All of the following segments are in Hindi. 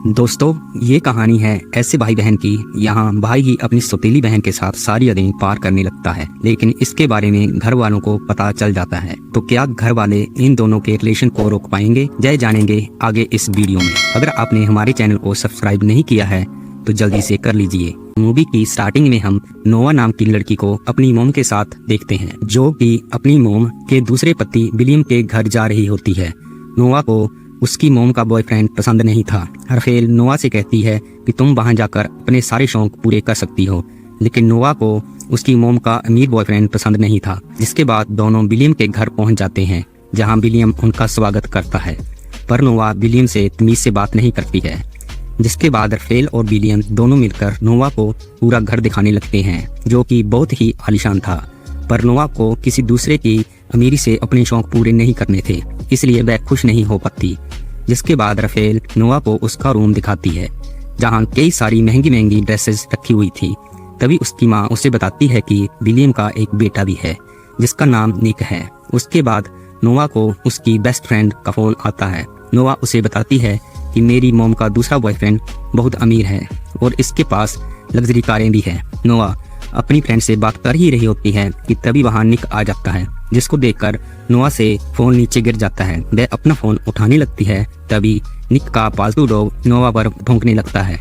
दोस्तों, ये कहानी है ऐसे भाई बहन की यहाँ भाई ही अपनी सौतेली बहन के साथ सारी यादें पार करने लगता है, लेकिन इसके बारे में घर वालों को पता चल जाता है। तो क्या घर वाले इन दोनों के रिलेशन को रोक पाएंगे? जय जानेंगे आगे इस वीडियो में। अगर आपने हमारे चैनल को सब्सक्राइब नहीं किया है तो जल्दी से कर लीजिए। मूवी की स्टार्टिंग में हम नोआ नाम की लड़की को अपनी मोम के साथ देखते हैं, जो कि अपनी मोम के दूसरे पति विलियम के घर जा रही होती है। नोआ को उसकी मोम का बॉयफ्रेंड पसंद नहीं था। राफेल नोआ से कहती है कि तुम वहां जाकर अपने सारे शौक पूरे कर सकती हो, लेकिन नोआ को उसकी मोम का अमीर बॉयफ्रेंड पसंद नहीं था। जिसके बाद दोनों विलियम के घर पहुंच जाते हैं, जहां विलियम उनका स्वागत करता है, पर नोआ विलियम से तमीज से बात नहीं करती है। जिसके बाद राफेल और विलियम दोनों मिलकर नोआ को पूरा घर दिखाने लगते हैं, जो कि बहुत ही आलीशान था। पर नोआ को किसी दूसरे की अमीरी से अपने शौक पूरे नहीं करने थे, इसलिए वह खुश नहीं हो पाती। जिसके बाद राफेल नोआ को उसका रूम दिखाती है, जहां कई सारी महंगी महंगी ड्रेसेस रखी हुई थी। तभी उसकी माँ उसे बताती है कि विलियम का एक बेटा भी है, जिसका नाम निक है। उसके बाद नोआ को उसकी बेस्ट फ्रेंड का फोन आता है। नोआ उसे बताती है कि मेरी मोम का दूसरा बॉयफ्रेंड बहुत अमीर है और इसके पास लग्जरी कारें भी हैं। नोआ अपनी फ्रेंड से बात कर ही रही होती है कि तभी वहां निक आ जाता है, जिसको देखकर नोआ से फोन नीचे गिर जाता है। वह अपना फोन उठाने लगती है, तभी निक का पालतू डॉग नोआ पर भौंकने लगता है,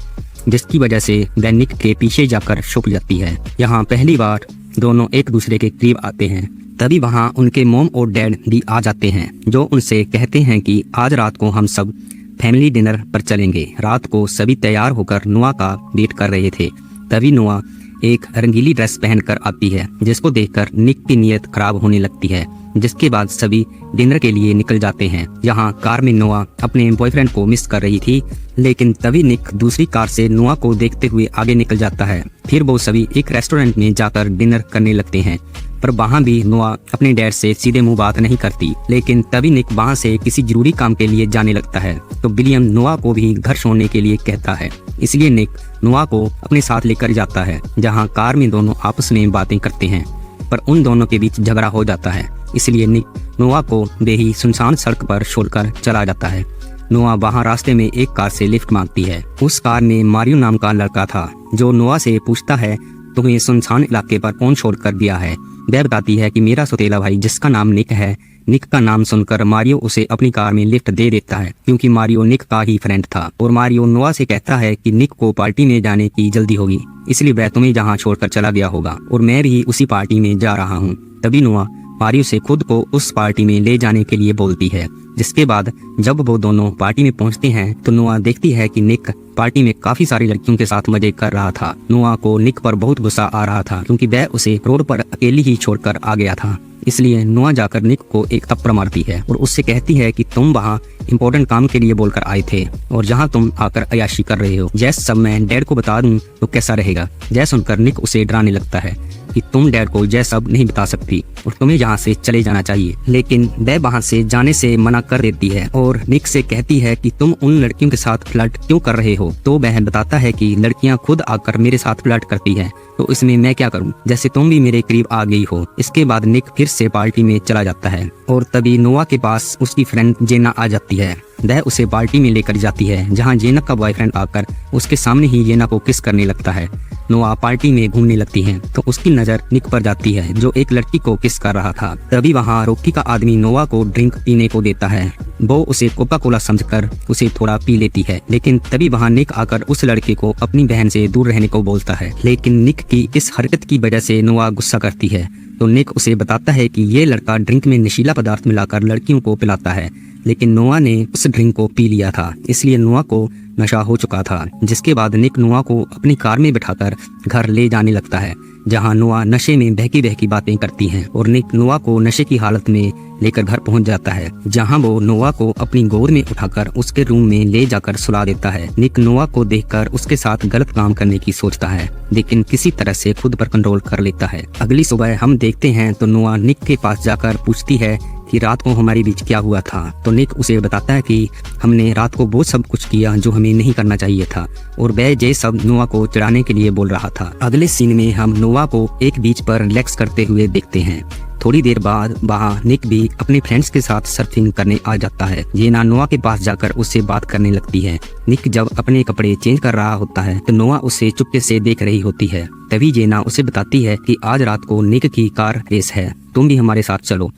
जिसकी वजह से वह निक के पीछे जाकर छुप जाती है। यहाँ पहली बार दोनों एक दूसरे के करीब आते हैं। तभी वहाँ उनके मोम और डैड भी आ जाते हैं, जो उनसे कहते हैं कि आज रात को हम सब फैमिली डिनर पर चलेंगे। रात को सभी तैयार होकर नोआ का वेट कर रहे थे। तभी नोआ एक रंगीली ड्रेस पहनकर आती है, जिसको देखकर निक की नीयत खराब होने लगती है। जिसके बाद सभी डिनर के लिए निकल जाते हैं। यहाँ कार में नोआ अपने बॉयफ्रेंड को मिस कर रही थी, लेकिन तभी निक दूसरी कार से नोआ को देखते हुए आगे निकल जाता है। फिर वो सभी एक रेस्टोरेंट में जाकर डिनर करने लगते हैं, पर वहाँ भी नोआ अपने डैड से सीधे मुंह बात नहीं करती। लेकिन तभी निक वहाँ से किसी जरूरी काम के लिए जाने लगता है, तो विलियम नोआ को भी घर छोड़ने के लिए कहता है। इसलिए निक नोआ को अपने साथ लेकर जाता है, जहाँ कार में दोनों आपस में बातें करते हैं, पर उन दोनों के बीच झगड़ा हो जाता है। इसलिए निक नोआ को बेही सुनसान सड़क पर छोड़कर चला जाता है। नोआ वहाँ रास्ते में एक कार से लिफ्ट मांगती है। उस कार में मारियो नाम का लड़का था, जो नोआ से पूछता है तुम्हें सुनसान इलाके पर कौन छोड़ कर दिया है। वह बताती है कि मेरा सौतेला भाई, जिसका नाम निक है। निक का नाम सुनकर मारियो उसे अपनी कार में लिफ्ट दे देता है, क्योंकि मारियो निक का ही फ्रेंड था। और मारियो नोआ से कहता है कि निक को पार्टी में जाने की जल्दी होगी, इसलिए वह तुम्हें जहाँ छोड़कर चला गया होगा और मैं भी उसी पार्टी में जा रहा हूँ। तभी नोआ मारियो से खुद को उस पार्टी में ले जाने के लिए बोलती है। जिसके बाद जब वो दोनों पार्टी में पहुंचते हैं, तो नोआ देखती है कि निक पार्टी में काफी सारी लड़कियों के साथ मजे कर रहा था। नोआ को निक पर बहुत गुस्सा आ रहा था, क्योंकि वह उसे रोड पर अकेली ही छोड़कर आ गया था। इसलिए नोआ जाकर निक को एक थप्पड़ मारती है और उससे कहती है कि तुम वहाँ इम्पोर्टेंट काम के लिए बोलकर आए थे और जहाँ तुम आकर अय्याशी कर रहे हो। जैस सब मैं डैड को बता दूं तो कैसा रहेगा। जय सुनकर निक उसे डराने लगता है कि तुम डैड को जय सब नहीं बता सकती और तुम्हें यहाँ से चले जाना चाहिए। लेकिन वह वहाँ से जाने से मना कर देती है और निक से कहती है कि तुम उन लड़कियों के साथ फ्लर्ट क्यों कर रहे हो। तो वह बताता है कि लड़कियाँ खुद आकर मेरे साथ फ्लर्ट करती है, तो इसमें मैं क्या करूं, जैसे तुम भी मेरे करीब आ गई हो। इसके बाद निक फिर से पार्टी में चला जाता है और तभी नोआ के पास उसकी फ्रेंड जेना आ जाती है। वह उसे पार्टी में लेकर जाती है, जहां जेना का बॉयफ्रेंड आकर उसके सामने ही जेना को किस करने लगता है। नोआ पार्टी में घूमने लगती है, तो उसकी नजर निक पर जाती है, जो एक लड़की को किस कर रहा था। तभी वहां रॉकी का आदमी नोआ को ड्रिंक पीने को देता है। वो उसे कोका कोला समझकर उसे थोड़ा पी लेती है, लेकिन तभी वहां निक आकर उस लड़के को अपनी बहन से दूर रहने को बोलता है। लेकिन निक की इस हरकत की वजह से नोआ गुस्सा करती है, तो निक उसे बताता है कि ये लड़का ड्रिंक में नशीला पदार्थ मिलाकर लड़कियों को पिलाता है, लेकिन नोआ ने उस ड्रिंक को पी लिया था, इसलिए नोआ को नशा हो चुका था। जिसके बाद निक नोआ को अपनी कार में बिठाकर घर ले जाने लगता है, जहां नोआ नशे में बहकी बहकी बातें करती हैं और निक नोआ को नशे की हालत में लेकर घर पहुंच जाता है, जहां वो नोआ को अपनी गोद में उठाकर उसके रूम में ले जाकर सुला देता है। निक नोआ को देखकर उसके साथ गलत काम करने की सोचता है, लेकिन किसी तरह से खुद पर कंट्रोल कर लेता है। अगली सुबह हम देखते हैं तो नोआ निक के पास जाकर पूछती है कि रात को हमारे बीच क्या हुआ था। तो निक उसे बताता है कि हमने रात को वो सब कुछ किया जो हमें नहीं करना चाहिए था, और वह ये सब नोआ को चिढ़ाने के लिए बोल रहा था। अगले सीन में हम नोआ को एक बीच पर रिलैक्स करते हुए देखते हैं, थोड़ी देर बाद वहाँ निक भी अपने फ्रेंड्स के साथ सर्फिंग करने आ जाता है। जेना नोआ के पास जाकर उससे बात करने लगती है। निक जब अपने कपड़े चेंज कर रहा होता है तो नोआ उसे चुपके से देख रही होती है। तभी जेना उसे बताती है कि आज रात को निक की कार रेस है, तुम भी हमारे साथ चलो।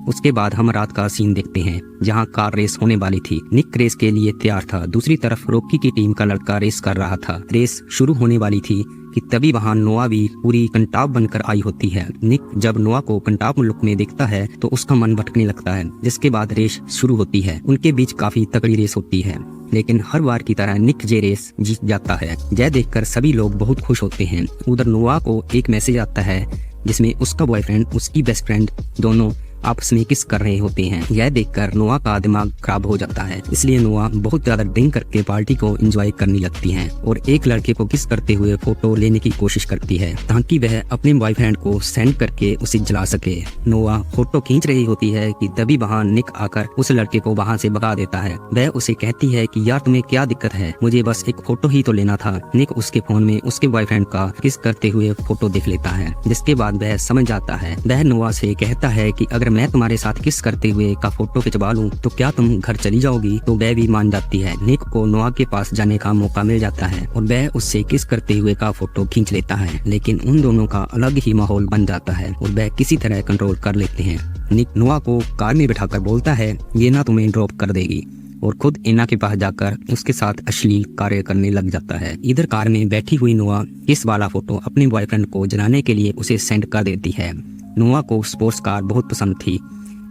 उसके बाद हम रात का सीन देखते हैं जहां कार रेस होने वाली थी। निक रेस के लिए तैयार था। दूसरी तरफ रॉकी की टीम का लड़का रेस कर रहा था। रेस शुरू होने वाली थी कि तभी वहां नोआ भी पूरी कंटाप बनकर आई होती है। निक जब नोआ को कंटाप लुक में देखता है तो उसका मन भटकने लगता है। जिसके बाद रेस शुरू होती है। उनके बीच काफी तगड़ी रेस होती है, लेकिन हर बार की तरह निक ये रेस जीत जाता है। यह देखकर सभी लोग बहुत खुश होते हैं। उधर नोआ को एक मैसेज आता है जिसमें उसका बॉयफ्रेंड उसकी बेस्ट फ्रेंड दोनों आपस में किस कर रहे होते हैं। यह देखकर नोआ का दिमाग खराब हो जाता है। इसलिए नोआ बहुत ज्यादा ड्रिंक करके पार्टी को एंजॉय करने लगती है और एक लड़के को किस करते हुए फोटो लेने की कोशिश करती है ताकि वह अपने बॉयफ्रेंड को सेंड करके उसे जला सके। नोआ फोटो खींच रही होती है कि तभी वहाँ निक आकर उस लड़के को वहाँ से भगा देता है। वह उसे कहती है कि यार तुम्हें क्या दिक्कत है, मुझे बस एक फोटो ही तो लेना था। निक उसके फोन में उसके बॉयफ्रेंड का किस करते हुए फोटो देख लेता है, जिसके बाद वह समझ जाता है। वह नोआ से कहता है कि अगर मैं तुम्हारे साथ किस करते हुए का फोटो खिंचवा लूं तो क्या तुम घर चली जाओगी। तो वह भी मान जाती है। निक को नोआ के पास जाने का मौका मिल जाता है और वह उससे किस करते हुए का फोटो खींच लेता है, लेकिन उन दोनों का अलग ही माहौल बन जाता है और वह किसी तरह कंट्रोल कर लेते हैं। निक नोआ को कार में बिठाकर बोलता है ये ना तुम्हें ड्रॉप कर देगी और खुद एना के पास जाकर उसके साथ अश्लील कार्य करने लग जाता है। इधर कार में बैठी हुई नोआ किस वाला फोटो अपने बॉयफ्रेंड को जलाने के लिए उसे सेंड कर देती है। नोआ को स्पोर्ट्स कार बहुत पसंद थी,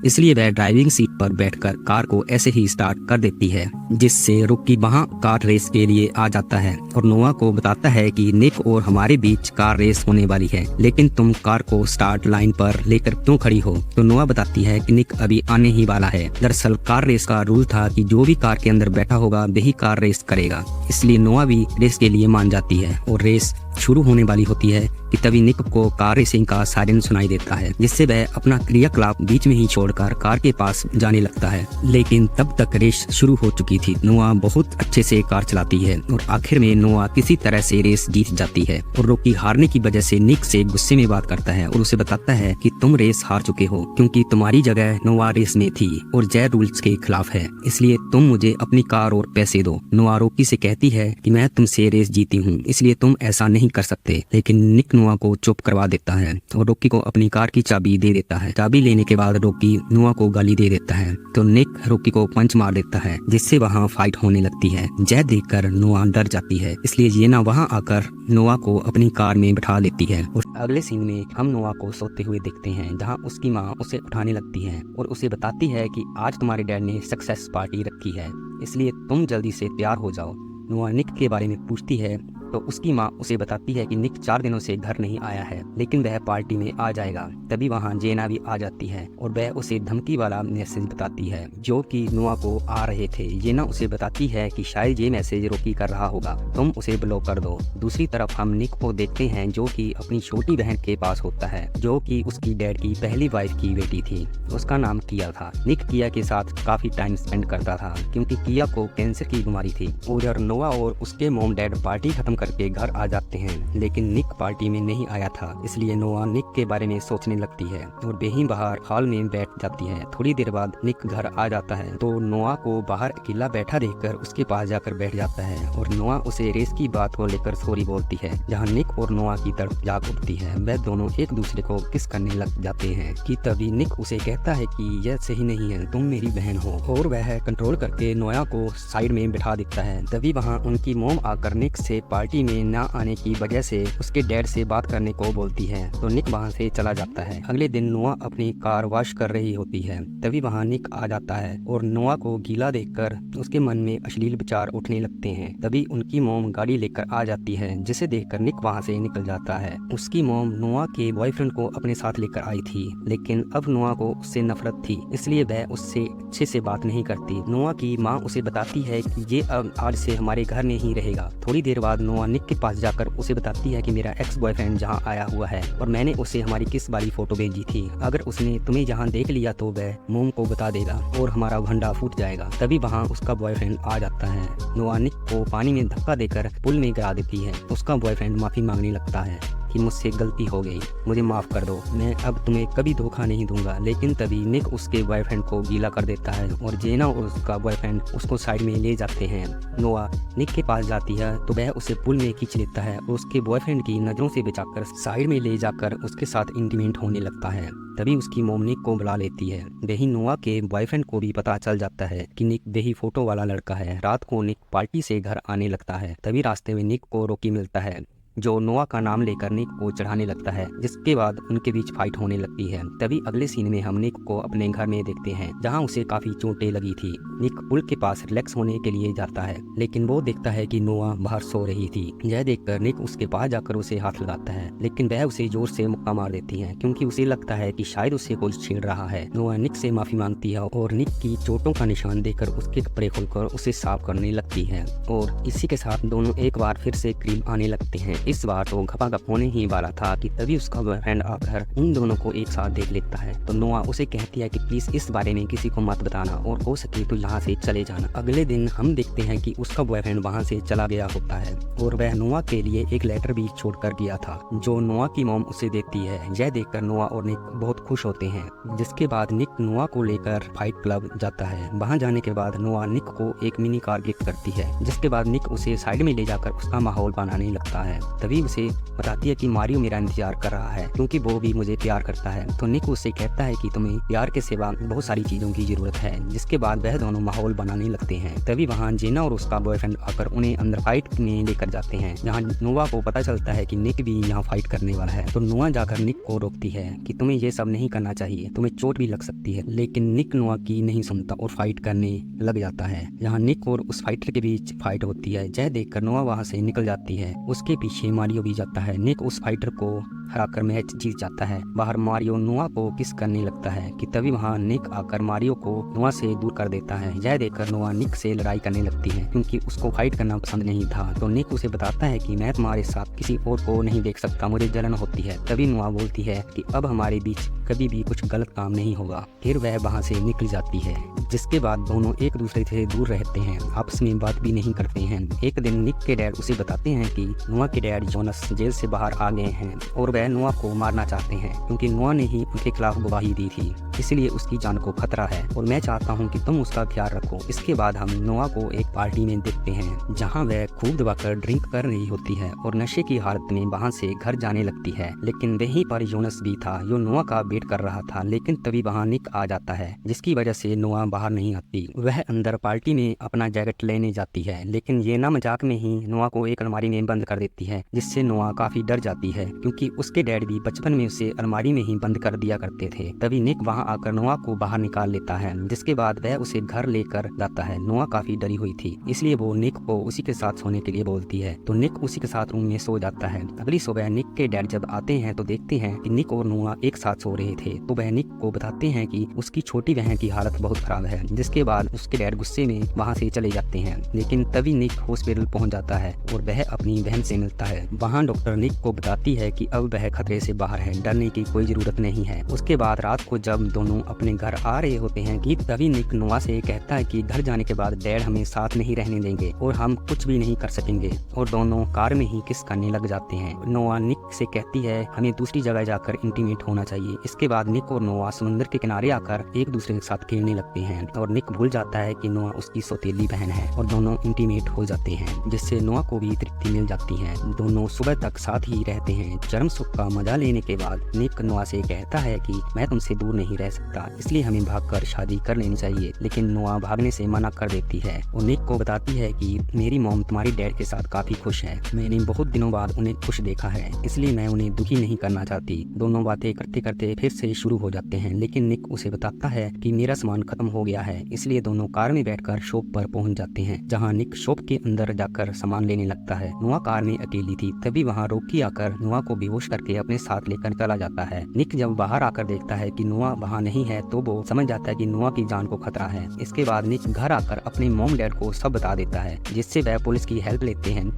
इसलिए वह ड्राइविंग सीट पर बैठकर कार को ऐसे ही स्टार्ट कर देती है, जिससे रॉकी वहां कार रेस के लिए आ जाता है और नोआ को बताता है कि निक और हमारे बीच कार रेस होने वाली है, लेकिन तुम कार को स्टार्ट लाइन पर लेकर क्यों खड़ी हो। तो नोआ बताती है कि निक अभी आने ही वाला है। दरअसल कार रेस का रूल था कि जो भी कार के अंदर बैठा होगा वही कार रेस करेगा, इसलिए नोआ भी रेस के लिए मान जाती है और रेस शुरू होने वाली होती है कि तभी निक को कार रेसिंग का सायरन सुनाई देता है, जिससे वह अपना क्रियाकलाप बीच में ही छोड़कर कार के पास जाने लगता है। लेकिन तब तक रेस शुरू हो चुकी थी। नोआ बहुत अच्छे से कार चलाती है और आखिर में नोआ किसी तरह से रेस जीत जाती है और रॉकी हारने की वजह से निक से गुस्से में बात करता है और उसे बताता है कि तुम रेस हार चुके हो क्योंकि तुम्हारी जगह नोआ रेस में थी और जय रूल्स के खिलाफ है, इसलिए तुम मुझे अपनी कार और पैसे दो। नोआ रॉकी से कहती है कि मैं तुमसे रेस जीती हूँ, इसलिए तुम ऐसा नहीं कर सकते, लेकिन निक नोआ को चुप करवा देता है और रॉकी को अपनी कार की चाबी दे देता है। चाबी लेने के बाद रॉकी नोआ को गाली दे देता है तो निक रॉकी को पंच मार देता है, जिससे वहाँ फाइट होने लगती है। जय देखकर नोआ डर जाती है, इसलिए जेना वहाँ आकर नोआ को अपनी कार में बिठा लेती है। और अगले सीन में हम नोआ को सोते हुए देखते हैं, जहाँ उसकी माँ उसे उठाने लगती है और उसे बताती है कि आज तुम्हारे डैड ने सक्सेस पार्टी रखी है, इसलिए तुम जल्दी से तैयार हो जाओ। नोआ निक के बारे में पूछती है तो उसकी माँ उसे बताती है कि निक 4 दिनों से घर नहीं आया है, लेकिन वह पार्टी में आ जाएगा। तभी वहाँ जेना भी आ जाती है और वह उसे धमकी वाला मैसेज बताती है जो कि नोआ को आ रहे थे। जेना उसे बताती है कि शायद ये मैसेज रॉकी कर रहा होगा, तुम उसे ब्लॉक कर दो। दूसरी तरफ हम निक को देखते हैं जो कि अपनी छोटी बहन के पास होता है, जो कि उसकी डैड की पहली वाइफ की बेटी थी। उसका नाम किया था। निक किया के साथ काफी टाइम स्पेंड करता था क्योंकि किया को कैंसर की बीमारी थी। उधर नोआ और उसके मॉम डैड पार्टी खत्म करके घर आ जाते हैं, लेकिन निक पार्टी में नहीं आया था, इसलिए नोआ निक के बारे में सोचने लगती है और बेही बाहर हॉल में बैठ जाती है। थोड़ी देर बाद निक घर आ जाता है तो नोआ को बाहर अकेला बैठा देखकर उसके पास जाकर बैठ जाता है और नोआ उसे रेस की बात को लेकर सॉरी बोलती है, जहाँ निक और नोआ की तरफ जाग उठती है। वह दोनों एक दूसरे को किस करने लग जाते हैं कि तभी निक उसे कहता है कि यह सही नहीं है, तुम मेरी बहन हो, और वह कंट्रोल करके नोआ को साइड में बिठा देता है। तभी वहाँ उनकी मोम आकर निक से पार्टी में न आने की वजह से उसके डैड से बात करने को बोलती है, तो निक वहाँ से चला जाता है। अगले दिन नोआ अपनी कार वॉश कर रही होती है, तभी वहाँ निक आ जाता है और नोआ को गीला देखकर उसके मन में अश्लील विचार उठने लगते हैं। तभी उनकी मोम गाड़ी लेकर आ जाती है, जिसे देखकर निक वहाँ से निकल जाता है। उसकी मोम नोआ के बॉयफ्रेंड को अपने साथ लेकर आई थी, लेकिन अब नोआ को उससे नफरत थी, इसलिए वह उससे अच्छे से बात नहीं करती। नोआ की माँ उसे बताती है कि ये अब आज से हमारे घर में ही रहेगा। थोड़ी देर बाद नोआ निक के पास जाकर उसे बताती है कि मेरा एक्स बॉयफ्रेंड जहाँ आया हुआ है और मैंने उसे हमारी किस वाली फोटो भेजी थी, अगर उसने तुम्हें जहाँ देख लिया तो वह मोम को बता देगा और हमारा भंडा फूट जाएगा। तभी वहाँ उसका बॉयफ्रेंड आ जाता है। नोआ निक को पानी में धक्का देकर पुल में गिरा देती है। उसका बॉयफ्रेंड माफी मांगने लगता है। कि मुझसे गलती हो गई, मुझे माफ कर दो, मैं अब तुम्हें कभी धोखा नहीं दूंगा। लेकिन तभी निक उसके बॉयफ्रेंड को गीला कर देता है और जेना और उसका बॉयफ्रेंड उसको साइड में ले जाते हैं। नोआ निक के पास जाती है तो वह उसे पुल में खींच लेता है और उसके बॉयफ्रेंड की नजरों से बचाकर साइड में ले जाकर उसके साथ इंटीमेट होने लगता है। तभी उसकी मोम निक को बुला लेती है। वही नोआ के बॉयफ्रेंड को भी पता चल जाता है कि निक वही फोटो वाला लड़का है। रात को निक पार्टी से घर आने लगता है। तभी रास्ते में निक को रॉकी मिलता है जो नोआ का नाम लेकर निक को चढ़ाने लगता है, जिसके बाद उनके बीच फाइट होने लगती है। तभी अगले सीन में हम निक को अपने घर में देखते हैं जहां उसे काफी चोटें लगी थी। निक पुल के पास रिलैक्स होने के लिए जाता है लेकिन वो देखता है कि नोआ बाहर सो रही थी। यह देखकर निक उसके पास जाकर उसे हाथ लगाता है लेकिन वह उसे जोर से मुक्का मार देती है क्योंकि उसे लगता है कि शायद उसे कोई छेड़ रहा है। नोआ निक से माफी मांगती है और निक की चोटों का निशान देखकर उसके कपड़े खोलकर उसे साफ करने लगती है और इसी के साथ दोनों एक बार फिर से करीब आने लगते हैं। इस बार तो घपाघप होने ही वाला था कि तभी उसका बॉयफ्रेंड आकर उन दोनों को एक साथ देख लेता है। तो नोआ उसे कहती है कि प्लीज इस बारे में किसी को मत बताना और हो सके तो यहाँ से चले जाना। अगले दिन हम देखते हैं कि उसका बॉयफ्रेंड वहाँ से चला गया होता है और वह नोआ के लिए एक लेटर भी छोड़ कर गया था जो नोआ की मॉम उसे देती है। यह देखकर नोआ और निक बहुत खुश होते हैं, जिसके बाद निक नोआ को लेकर फाइट क्लब जाता है। वहाँ जाने के बाद नोआ निक को एक मिनी कार गिफ्ट करती है, जिसके बाद निक उसे साइड में ले जाकर उसका माहौल बनाने लगता है। तभी उसे बताती है कि मारियो मेरा इंतजार कर रहा है क्योंकि वो भी मुझे प्यार करता है। तो निक उससे कहता है कि तुम्हें प्यार के सिवा बहुत सारी चीजों की जरूरत है, जिसके बाद वह दोनों माहौल बनाने लगते हैं। तभी वहाँ जेना और उसका बॉयफ्रेंड आकर उन्हें अंदर फाइट में लेकर जाते हैं जहाँ नोआ को पता चलता है कि निक भी यहाँ फाइट करने वाला है। तो नोआ जाकर निक को रोकती है कि तुम्हें ये सब नहीं करना चाहिए, तुम्हें चोट भी लग सकती है। लेकिन निक नोआ की नहीं सुनता और फाइट करने लग जाता है। यहाँ निक और उस फाइटर के बीच फाइट होती है। यह देखकर नोआ वहाँ से निकल जाती है। उसके पीछे मारियो भी जाता है। निक उस फाइटर को हराकर मैच जीत जाता है। बाहर मारियो नोआ को किस करने लगता है कि तभी वहाँ निक आकर मारियो को नोआ से दूर कर देता है। यह देखकर नोआ निक से लड़ाई करने लगती है क्योंकि उसको फाइट करना पसंद नहीं था। तो निक उसे बताता है कि मैं तुम्हारे साथ किसी और को नहीं देख सकता, मुझे जलन होती है। तभी नोआ बोलती है कि अब हमारे बीच कभी भी कुछ गलत काम नहीं होगा। फिर वह वहाँ से निकल जाती है, जिसके बाद दोनों एक दूसरे से दूर रहते हैं, आपस में बात भी नहीं करते हैं। एक दिन निक के डैड उसे बताते हैं कि नोआ के डैड जोनस जेल से बाहर आ गए हैं और वह नोआ को मारना चाहते हैं क्योंकि नोआ ने ही उनके खिलाफ गवाही दी थी, इसलिए उसकी जान को खतरा है और मैं चाहता हूं कि तुम उसका ख्याल रखो। इसके बाद हम नोआ को एक पार्टी में देखते हैं जहां वह खूब दबाकर ड्रिंक कर रही होती है और नशे की हालत में वहां से घर जाने लगती है। लेकिन वहीं पर जोनस भी था जो नोआ का वेट कर रहा था। लेकिन तभी वहां निक आ जाता है, जिसकी वजह से नोआ बाहर नहीं आती। वह अंदर पार्टी में अपना जैकेट लेने जाती है, लेकिन ये ना मजाक में ही नोआ को एक अलमारी में बंद कर देती है, जिससे नोआ काफी डर जाती है क्योंकि उसके डैड भी बचपन में उसे अलमारी में ही बंद कर दिया करते थे। तभी निक वहां आकर नोआ को बाहर निकाल लेता है, जिसके बाद वह उसे घर लेकर जाता है। नोआ काफी डरी हुई थी, इसलिए वो निक को उसी के साथ सोने के लिए बोलती है। तो निक उसी के साथ रूम में सो जाता है। अगली सुबह निक के डैड जब आते हैं तो देखते हैं कि निक और नोआ एक साथ सो रहे थे। तो वह निक को बताते हैं कि उसकी छोटी बहन की हालत बहुत खराब है, जिसके बाद उसके डैड गुस्से में वहाँ से चले जाते हैं। लेकिन तभी निक हॉस्पिटल पहुँच जाता है और वह अपनी बहन से मिलता है। वहाँ डॉक्टर निक को बताती है कि अब वह खतरे से बाहर है, डरने की कोई जरूरत नहीं है। उसके बाद रात को जब दोनों अपने घर आ रहे होते हैं कि तभी निक नोआ से कहता है कि घर जाने के बाद डैड हमें साथ नहीं रहने देंगे और हम कुछ भी नहीं कर सकेंगे, और दोनों कार में ही किस करने लग जाते हैं। नोआ निक से कहती है हमें दूसरी जगह जाकर इंटीमेट होना चाहिए। इसके बाद निक और नोआ समुद्र के किनारे आकर एक दूसरे के साथ खेलने लगते हैं और निक भूल जाता है कि नोआ उसकी सौतेली बहन है और दोनों इंटीमेट हो जाते हैं, जिससे नोआ को भी तृप्ति मिल जाती है। दोनों सुबह तक साथ ही रहते हैं। चरम सुख का मजा लेने के बाद निक नोआ से कहता है कि मैं तुमसे दूर नहीं रह सकता, इसलिए हमें भागकर शादी कर लेनी चाहिए। लेकिन नोआ भागने से मना कर देती है और निक को बताती है कि मेरी मॉम तुम्हारी डैड के साथ काफी खुश है, मैंने बहुत दिनों बाद उन्हें खुश देखा है, इसलिए मैं उन्हें दुखी नहीं करना चाहती। दोनों बातें करते करते फिर से शुरू हो जाते हैं, लेकिन निक उसे बताता है कि मेरा सामान खत्म हो गया है, इसलिए दोनों कार में बैठकर शॉप पर पहुंच जाते हैं, जहां निक शॉप के अंदर जाकर सामान लेने लगता है। नोआ कार में अकेली थी। तभी वहां रॉकी आकर नोआ को बेहोश करके अपने साथ लेकर चला जाता है। निक जब बाहर आकर देखता है कि नोआ वहां नहीं है तो वो समझ जाता है कि नोआ की जान को खतरा है। इसके बाद निक घर आकर अपने मॉम डैड को सब बता देता है, जिससे वह पुलिस की हेल्प लेते हैं।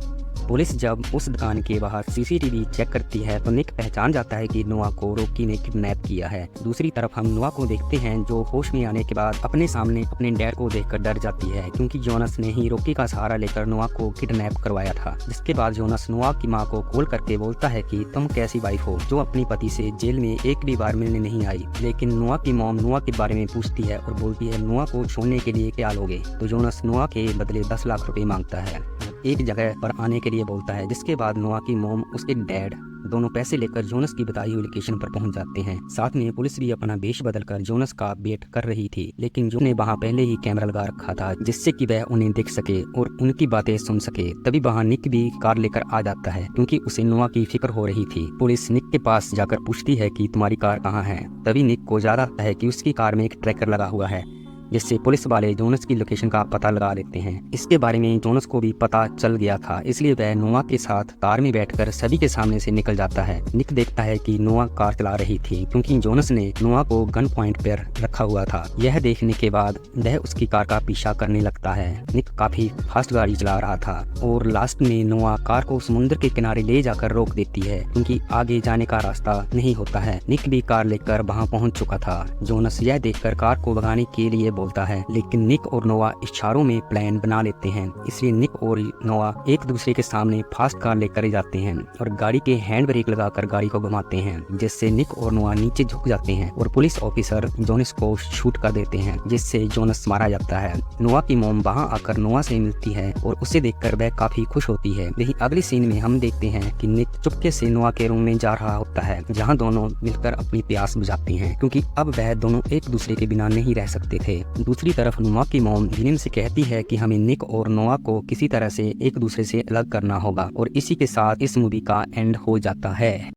पुलिस जब उस दुकान के बाहर सीसीटीवी चेक करती है तो निक पहचान जाता है कि नोआ को रॉकी ने किडनैप किया है। दूसरी तरफ हम नोआ को देखते हैं जो होश में आने के बाद अपने सामने अपने डैड को देखकर डर जाती है, क्योंकि जोनस ने ही रॉकी का सहारा लेकर नोआ को किडनैप करवाया था। जिसके बाद जोनस नोआ की मां को कॉल करके बोलता है कि तुम कैसी वाइफ हो जो अपने पति से जेल में एक भी बार मिलने नहीं आई। लेकिन नोआ की मॉम नोआ के बारे में पूछती है और बोलती है नोआ को छोड़ने के लिए क्या लोगे। तो जोनस नोआ के बदले 10 लाख रुपए मांगता है, एक जगह पर आने के लिए बोलता है। जिसके बाद नोआ की मॉम उसके डैड दोनों पैसे लेकर जोनस की बताई हुई लोकेशन पर पहुंच जाते हैं। साथ में पुलिस भी अपना वेश बदलकर जोनस का वेट कर रही थी, लेकिन जो ने वहां पहले ही कैमरा लगा रखा था जिससे कि वह उन्हें देख सके और उनकी बातें सुन सके। तभी वहां निक भी कार लेकर आ जाता है, क्योंकि उसे नोआ की फिक्र हो रही थी। पुलिस निक के पास जाकर पूछती है कि तुम्हारी कार कहाँ है। तभी निक को याद आता है कि उसकी कार में एक ट्रैकर लगा हुआ है, जिससे पुलिस वाले जोनस की लोकेशन का पता लगा लेते हैं। इसके बारे में जोनस को भी पता चल गया था, इसलिए वह नोआ के साथ कार में बैठकर सभी के सामने से निकल जाता है। निक देखता है कि नोआ कार चला रही थी, क्योंकि जोनस ने नोआ को गन पॉइंट पर रखा हुआ था। यह देखने के बाद वह उसकी कार का पीछा करने लगता है। निक काफी फास्ट गाड़ी चला रहा था और लास्ट में नोआ कार को समुद्र के किनारे ले जाकर रोक देती है, क्योंकि आगे जाने का रास्ता नहीं होता है। निक भी कार लेकर वहाँ पहुँच चुका था। जोनस यह देखकर कार को भगाने के लिए बोलता है, लेकिन निक और नोआ इशारों में प्लान बना लेते हैं। इसलिए निक और नोआ एक दूसरे के सामने फास्ट कार लेकर जाते हैं और गाड़ी के हैंड ब्रेक लगाकर गाड़ी को घुमाते हैं, जिससे निक और नोआ नीचे झुक जाते हैं और पुलिस ऑफिसर जोनस को शूट कर देते हैं, जिससे जोनस मारा जाता है। नोआ की मॉम वहां आकर नोआ से मिलती है और उसे देखकर वह काफी खुश होती है। लेकिन अगली सीन में हम देखते हैं कि निक चुपके से नोआ के रूम में जा रहा होता है, जहाँ दोनों मिलकर अपनी प्यास बुझाते हैं, क्योंकि अब वह दोनों एक दूसरे के बिना नहीं रह सकते थे। दूसरी तरफ नोआ की मॉम विलियम से कहती है कि हमें निक और नोआ को किसी तरह से एक दूसरे से अलग करना होगा, और इसी के साथ इस मूवी का एंड हो जाता है।